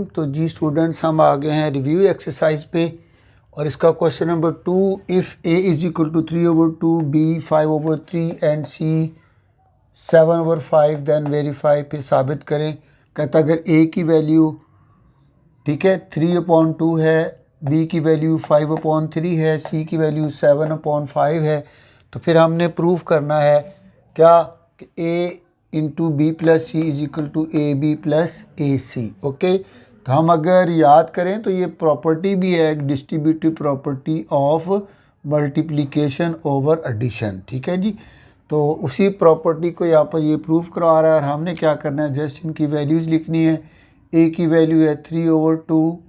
Time. तो जी students, हम आ गए हैं रिव्यू एक्सरसाइज पे और इसका question number 2, if a is equal to 3/2, b 5/3 and c 7/5 then verify. फिर साबित करें। कहता अगर a की वैल्यू ठीक है 3/2 है, b की वैल्यू 5/3 है, c की वैल्यू 7/5 है, तो फिर हमने प्रूफ करना है क्या कि a into b plus c is equal to a b plus a c. Okay, तो हम अगर याद करें तो ये प्रॉपर्टी भी है एक distributive property of multiplication over addition. ठीक है जी, तो उसी प्रॉपर्टी को यहाँ पर ये प्रूफ करवा रहा है और हमने क्या करना है, जस्ट इनकी वैल्यूज़ लिखनी है। ए की वैल्यू है 3/2,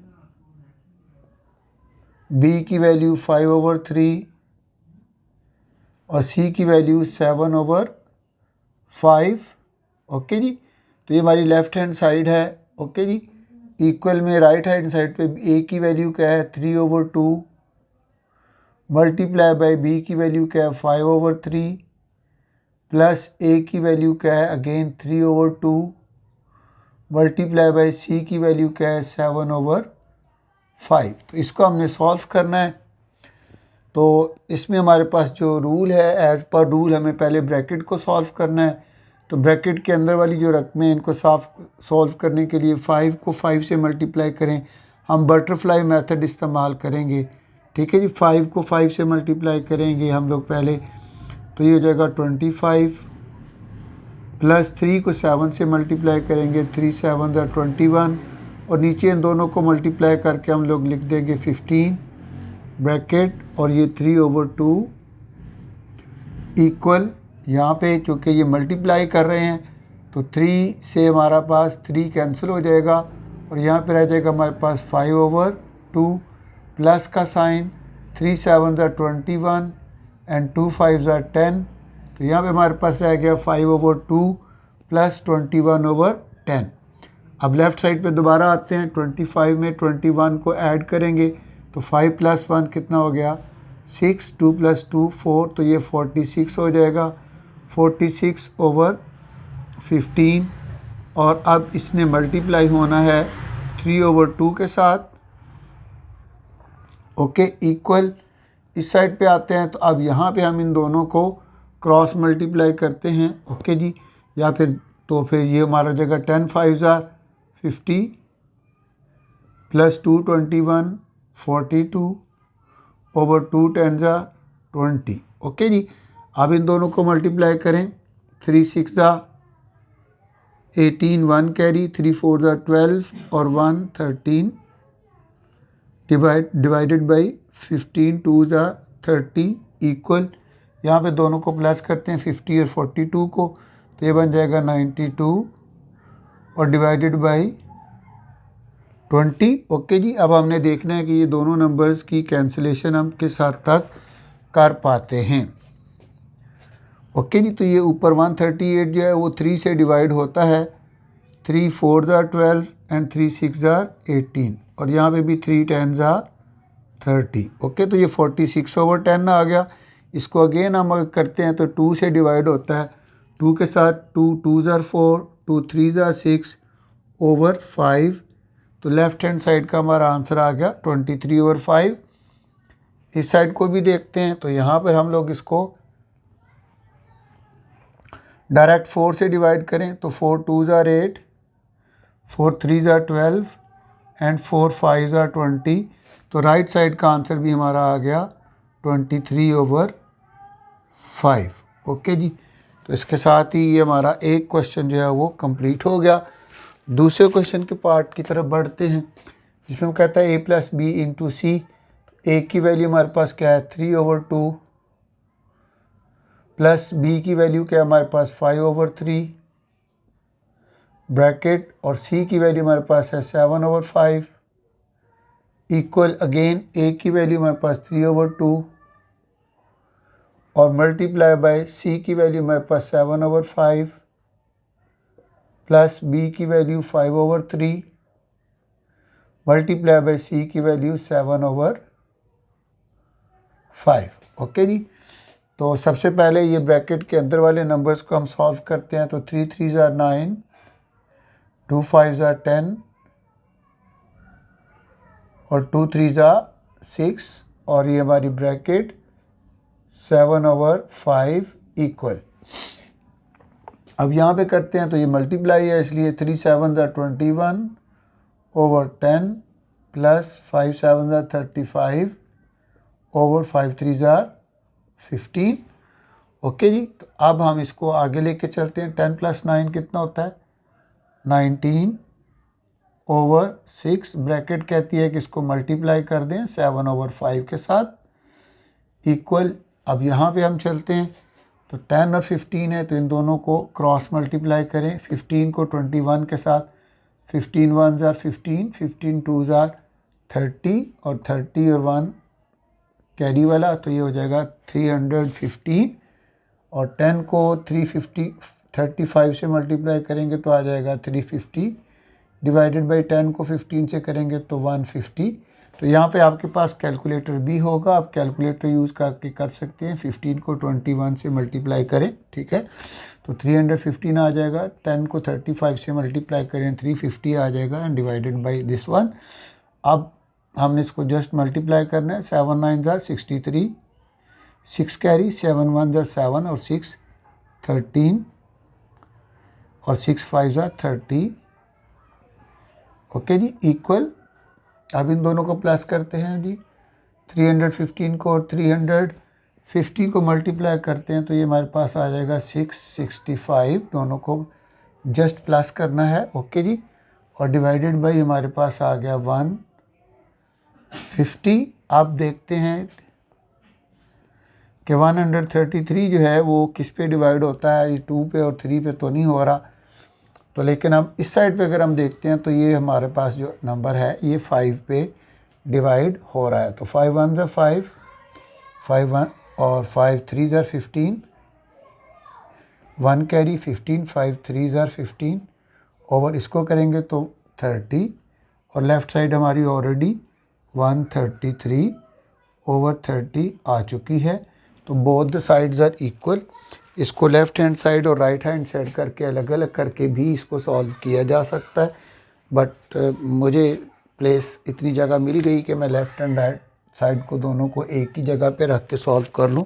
बी की वैल्यू 5/3 और सी की वैल्यू 7/5। ओके जी, तो ये हमारी लेफ्ट हैंड साइड है। ओके जी, इक्वल में राइट हैंड साइड पे ए की वैल्यू क्या है 3/2 मल्टीप्लाई बाय बी की वैल्यू क्या है 5/3 प्लस ए की वैल्यू क्या है अगेन 3/2 मल्टीप्लाई बाय सी की वैल्यू क्या है 7/5। तो इसको हमने सॉल्व करना है। तो इसमें हमारे पास जो रूल है, एज़ पर रूल हमें पहले ब्रैकेट को सॉल्व करना है। तो ब्रैकेट के अंदर वाली जो रकमें हैं इनको सॉल्व करने के लिए 5 को 5 से मल्टीप्लाई करें। हम बटरफ्लाई मेथड इस्तेमाल करेंगे। ठीक है जी, 5 को 5 से मल्टीप्लाई करेंगे हम लोग पहले, तो ये हो जाएगा 25 प्लस 3 को 7 से मल्टीप्लाई करेंगे, 3 7 21 और नीचे इन दोनों को मल्टीप्लाई करके हम लोग लिख देंगे 15 ब्रैकेट और ये 3/2 इक्वल यहाँ पे चूँकि ये मल्टीप्लाई कर रहे हैं तो 3 से हमारा पास 3 कैंसिल हो जाएगा और यहाँ पे रह जाएगा हमारे पास 5/2 प्लस का साइन, 3 7 21 एंड 2 5 10। तो यहाँ पे हमारे पास रह गया 5/2 प्लस 21/10। अब लेफ़्ट साइड पे दोबारा आते हैं, 25 में 21 को ऐड करेंगे तो 5 + 1 कितना हो गया 6, 2 + 2 4, तो ये 46 हो जाएगा 46/15। और अब इसने मल्टीप्लाई होना है 3/2 के साथ। ओके, इक्वल इस साइड पे आते हैं तो अब यहाँ पे हम इन दोनों को क्रॉस मल्टीप्लाई करते हैं। ओके जी, या फिर तो फिर ये हमारा जगह 10 5 50 प्लस 2 21 42/2 10 20। ओके जी, अब इन दोनों को मल्टीप्लाई करें, 3 6 18 1 कैरी, 3 4 12 और 1 13 डिवाइडेड बाई 15 2 30 इक्वल। यहाँ पे दोनों को प्लस करते हैं 50 और 42 को, तो ये बन जाएगा 92 और डिवाइडेड बाई 20। ओके जी, अब हमने देखना है कि ये दोनों नंबर्स की कैंसिलेशन हम किस हद तक कर पाते हैं। ओके जी, तो ये ऊपर 138 जो है वो 3 से डिवाइड होता है, 3 4 12 एंड 3 6 18 और यहाँ पे भी 3 10 30। ओके, तो ये 46/10 आ गया। इसको अगेन हम अगर करते हैं तो 2 से डिवाइड होता है, 2 के साथ 2 2 4 2 3 6/5। तो लेफ़्ट हैंड साइड का हमारा आंसर आ गया 23/5। इस साइड को भी देखते हैं तो यहाँ पर हम लोग इसको डायरेक्ट 4 से डिवाइड करें तो 4 2 8 4 3 12 एंड 4 5 20। तो राइट साइड का आंसर भी हमारा आ गया 23/5। ओके जी, तो इसके साथ ही ये हमारा एक क्वेश्चन जो है वो कंप्लीट हो गया। दूसरे क्वेश्चन के पार्ट की तरफ बढ़ते हैं, जिसमें हम कहता है a + b इंटू सी। ए की वैल्यू हमारे पास क्या है 3/2 प्लस बी की वैल्यू क्या है हमारे पास 5/3 ब्रैकेट और सी की वैल्यू हमारे पास है 7/5 इक्वल अगेन ए की वैल्यू हमारे पास 3/2 और मल्टीप्लाई बाय सी की वैल्यू हमारे पास 7/5 प्लस बी की वैल्यू 5/3 मल्टीप्लाई बाय सी की वैल्यू 7/5। ओके जी, तो सबसे पहले ये ब्रैकेट के अंदर वाले नंबर्स को हम सॉल्व करते हैं। तो 3 3 9, 2 5 10 और 2 3 ज़ा 6 और ये हमारी ब्रैकेट 7/5 इक्वल। अब यहाँ पे करते हैं तो ये मल्टीप्लाई है, इसलिए 3 7 ज़ा 21/10 प्लस 5 7 ज़ा 35/5 3 ज़ा 15। ओके जी, तो अब हम इसको आगे लेके चलते हैं। 10 + 9 कितना होता है? 19/6। ब्रैकेट कहती है कि इसको मल्टीप्लाई कर दें 7/5 के साथ इक्वल। अब यहाँ पे हम चलते हैं तो 10 और 15 है, तो इन दोनों को क्रॉस मल्टीप्लाई करें। 15 को 21 के साथ, 15 1 ज़ा 15, 15 2 ज़ा 30 और 30 और 1 कैरी वाला, तो ये हो जाएगा 315। और 10 को 35 से मल्टीप्लाई करेंगे तो आ जाएगा 350, डिवाइडेड बाई 10 को 15 से करेंगे तो 150। तो यहाँ पे आपके पास कैलकुलेटर भी होगा, आप कैलकुलेटर यूज़ करके कर सकते हैं। 15 को 21 से मल्टीप्लाई करें, ठीक है, तो 315 आ जाएगा। 10 को 35 से मल्टीप्लाई करें 350 आ जाएगा, and divided by this one. अब हमने इसको जस्ट मल्टीप्लाई करना है। 7 9 ज़ा 63, 6 कैरी, 7 1 ज़ा 7 और 6 13 और 6 5 ज़ा 30। ओके जी, इक्वल। अब इन दोनों को प्लस करते हैं जी। 315 को और 350 को मल्टीप्लाई करते हैं तो ये हमारे पास आ जाएगा 665। दोनों को जस्ट प्लस करना है। ओके जी, और डिवाइडेड बाई हमारे पास आ गया 150। आप देखते हैं कि 133 जो है वो किस पे डिवाइड होता है? ये 2 पे और 3 पे तो नहीं हो रहा। तो लेकिन हम इस साइड पे अगर हम देखते हैं तो ये हमारे पास जो नंबर है ये 5 पे डिवाइड हो रहा है। तो 5 1 ज़ा 5, 5 1 और 5 3 ज़ा 15, 1 कैरी 15, 5 3 ज़ा 15 ओवर इसको करेंगे तो 30, और लेफ़्ट साइड हमारी ऑलरेडी 133/30 आ चुकी है। तो both the sides are equal. इसको लेफ़्ट हैंड साइड और राइट हैंड साइड करके अलग अलग करके भी इसको सॉल्व किया जा सकता है, बट मुझे प्लेस इतनी जगह मिल गई कि मैं लेफ़्ट एंड राइट साइड को दोनों को एक ही जगह पे रख के सॉल्व कर लूँ,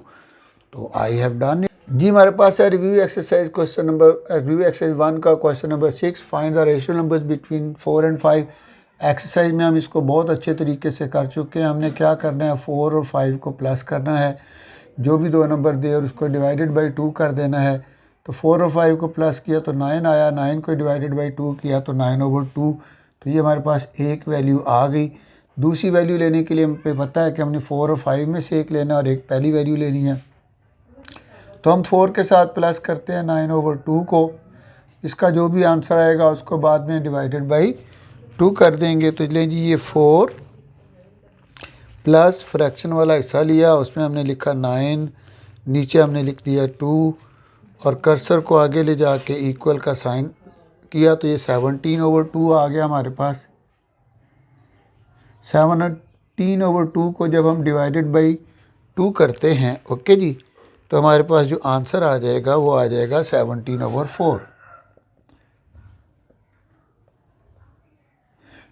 तो आई हैव डन इट। जी, हमारे पास है रिव्यू एक्सरसाइज रिव्यू एक्सरसाइज 1 का question number 6, find the ratio numbers between 4 and 5। Exercise में हम इसको बहुत अच्छे तरीके से कर चुके हैं। हमने क्या करना है, 4 और 5 को प्लस करना है, जो भी दो नंबर दे और उसको डिवाइडेड बाई 2 कर देना है। तो 4 और 5 को प्लस किया तो 9 आया, 9 को डिवाइडेड बाई 2 किया तो 9/2। तो ये हमारे पास एक वैल्यू आ गई। दूसरी वैल्यू लेने के लिए हम पे पता है कि हमने 4 और 5 में से एक लेना और एक पहली वैल्यू लेनी है। तो हम 4 के साथ प्लस करते हैं 9/2 को। इसका जो भी आंसर आएगा उसको बाद में डिवाइडेड बाई 2 कर देंगे। तो लें जी, ये 4 प्लस फ्रैक्शन वाला हिस्सा लिया, उसमें हमने लिखा 9, नीचे हमने लिख दिया 2 और कर्सर को आगे ले जाके इक्वल का साइन किया तो ये 17/2 आ गया हमारे पास। 17/2 को जब हम डिवाइडेड बाई 2 करते हैं, ओके जी, तो हमारे पास जो आंसर आ जाएगा वो आ जाएगा 17/4।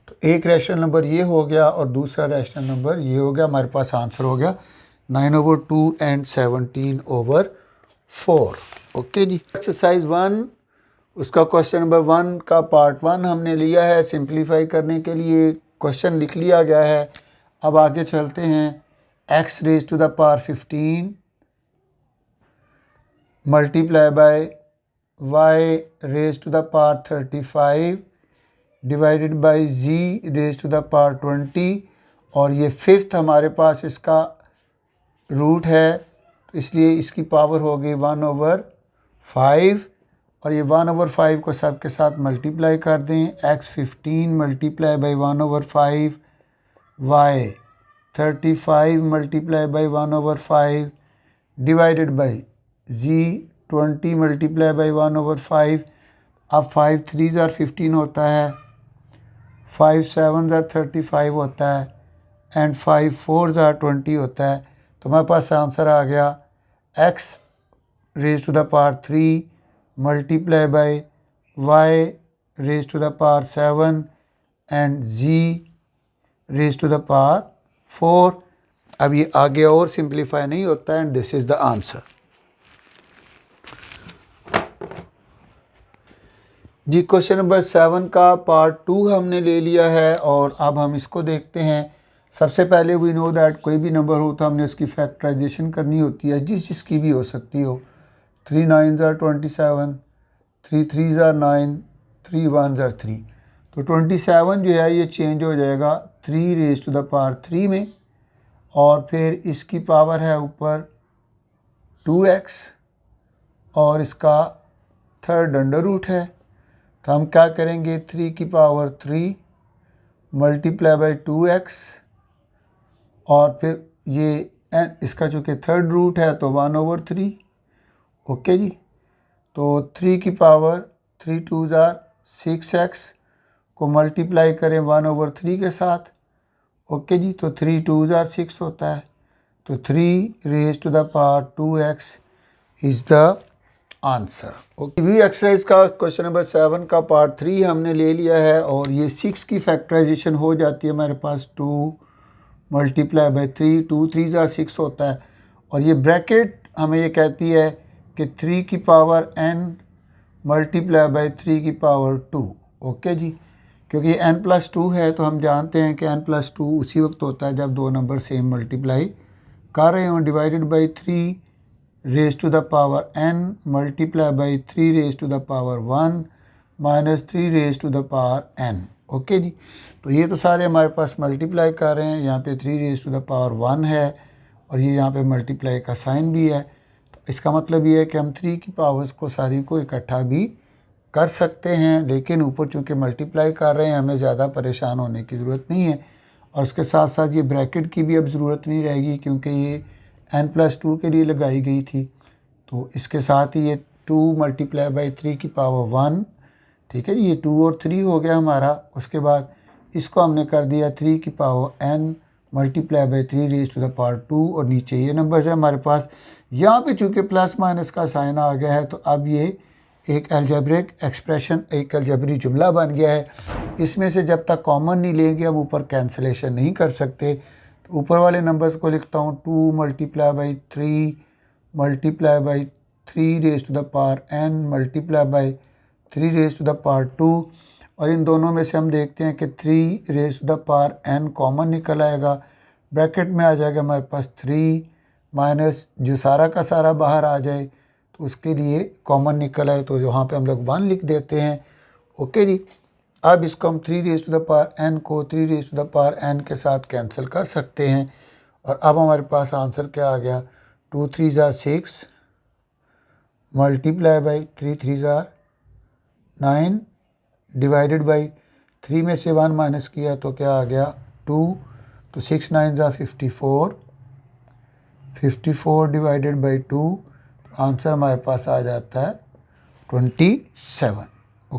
तो एक रैशनल नंबर ये हो गया और दूसरा रैशनल नंबर ये हो गया। हमारे पास आंसर हो गया 9/2 एंड 17/4। ओके जी, एक्सरसाइज 1 उसका क्वेश्चन नंबर 1 का पार्ट 1 हमने लिया है। सिंप्लीफाई करने के लिए क्वेश्चन लिख लिया गया है। अब आगे चलते हैं। x raise to the power 15 multiply by y raise to the power 35 divided by z raise to the power 20, और ये फिफ्थ हमारे पास इसका रूट है, तो इसलिए इसकी पावर हो गई 1/5, और ये 1/5 को सब के साथ मल्टीप्लाई कर दें। x 15 multiply by 1/5, y 35 multiply by 1/5 divided by z 20 multiply by 1/5। अब 5 3 ज़ा 15 होता है, 5 7 ज़ा 35 होता है, एंड 5 4 ज़ा 20 होता है। तो हमारे पास आंसर आ गया x raise to the power 3 multiply by y raise to the power 7 and z raise to the power 4। अब ये आगे और सिंप्लीफाई नहीं होता and this is the answer. जी क्वेश्चन नंबर 7 का पार्ट 2 हमने ले लिया है और अब हम इसको देखते हैं। सबसे पहले वी नो दैट कोई भी नंबर हो तो हमने उसकी फैक्टराइजेशन करनी होती है, जिसकी भी हो सकती हो। 3 9s are 27, 3 3s are 9, 3 1s are 3। तो 27 जो है ये चेंज हो जाएगा 3 रेज टू द पावर 3 में, और फिर इसकी पावर है ऊपर 2x और इसका थर्ड अंडर रूट है। तो हम क्या करेंगे, 3 की पावर 3 मल्टीप्लाई बाई 2x और फिर ये इसका चूँकि थर्ड रूट है तो 1/3। ओके जी। तो 3 की पावर 3 2s are 6x को मल्टीप्लाई करें 1/3 के साथ। ओके जी। तो 3 2s are 6 होता है। तो 3 raise to the power 2x is the answer. Okay, वी एक्सरसाइज का क्वेश्चन नंबर 7 का पार्ट 3 हमने ले लिया है और ये 6 की फैक्टराइजेशन हो जाती है हमारे पास 2 मल्टीप्लाई बाई 3, 2 3s are 6 होता है। और ये ब्रैकेट हमें ये कहती है कि 3 की पावर n मल्टीप्लाई बाई 3 की पावर 2। ओके जी। क्योंकि ये n+2 है तो हम जानते हैं कि n+2 उसी वक्त होता है जब दो नंबर सेम मल्टीप्लाई कर रहे हों। Divided by 3 raise to the power n multiply by 3 raise to the power 1 minus 3 raise to the power n। Okay जी। तो ये तो सारे हमारे पास मल्टीप्लाई कर रहे हैं। यहाँ पे 3 रेज टू द पावर 1 है और ये यहाँ पे मल्टीप्लाई का साइन भी है। तो इसका मतलब ये है कि हम 3 की पावर्स को सारी को इकट्ठा भी कर सकते हैं, लेकिन ऊपर चूँकि मल्टीप्लाई कर रहे हैं हमें ज़्यादा परेशान होने की ज़रूरत नहीं है। और उसके साथ साथ ये ब्रैकेट की भी अब ज़रूरत नहीं रहेगी क्योंकि ये n+2 के लिए लगाई गई थी। तो इसके साथ ही ये 2 मल्टीप्लाई बाई 3 की पावर 1, ठीक है जी, ये 2 और 3 हो गया हमारा। उसके बाद इसको हमने कर दिया 3 की power n multiply by 3 raise to the power 2 और नीचे ये नंबर्स है हमारे पास। यहाँ पे चूँकि प्लस माइनस का साइन आ गया है तो अब ये एक अलजेब्रिक एक्सप्रेशन, एक अलजेब्रिक जुमला बन गया है। इसमें से जब तक कॉमन नहीं लेंगे हम ऊपर कैंसलेशन नहीं कर सकते। तो ऊपर वाले नंबर्स को लिखता हूँ 2 multiply by 3 multiply by 3 raise to the power n multiply by 3 raise to the power 2। और इन दोनों में से हम देखते हैं कि 3 raise to the power n common निकल आएगा। ब्रैकेट में आ जाएगा हमारे पास 3 माइनस जो सारा का सारा बाहर आ जाए तो उसके लिए कॉमन निकल आए तो वहाँ पे हम लोग 1 लिख देते हैं। ओके जी। अब इसको हम 3 raise to the power n को 3 raise to the power n के साथ कैंसिल कर सकते हैं। और अब हमारे पास आंसर क्या आ गया, 2 3s are 6 multiply by 3 3s are 9 divided by 3 में से 1 माइनस किया तो क्या आ गया 2। तो 6 9s are 54, 54 divided by 2, answer हमारे पास आ जाता है 27।